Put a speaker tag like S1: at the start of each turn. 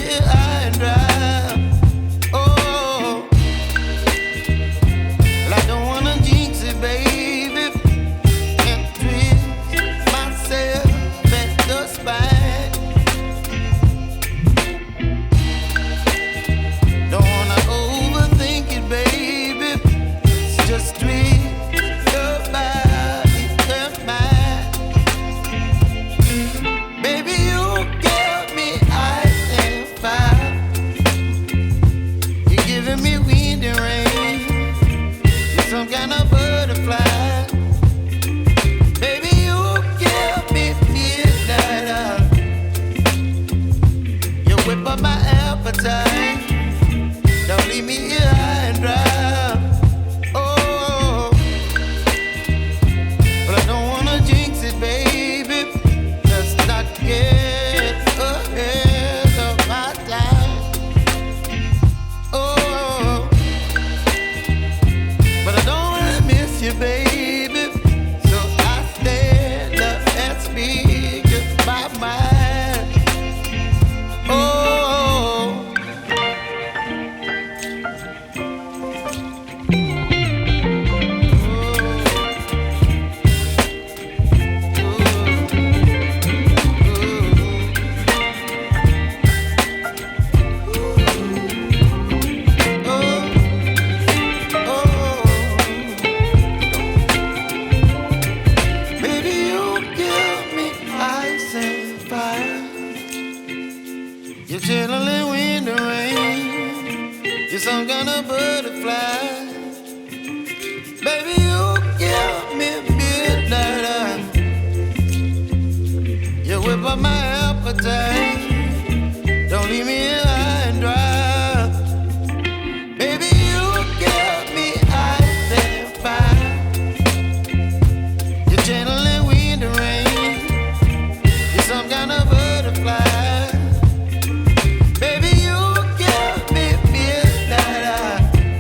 S1: here high and dry. Oh, well, I don't wanna jinx it, baby, and twist myself at the spine. Don't wanna overthink it, baby. It's just twist your body and mine. Baby, you give me ice and fire. You're giving me wind and rain. You're some kind of butterfly. Baby, you give me midnight. You whip up my appetite. Don't leave me here high and dry. Oh, but I don't wanna jinx it, baby. Let's not get ahead of my time. Oh, but I don't wanna miss you, baby. So I stand up and speak my mind. Oh. Baby, you give me ice and fire. You're chilling wind and rain. You're some kind of butterfly. Baby, you give me midnight. You whip up my appetite.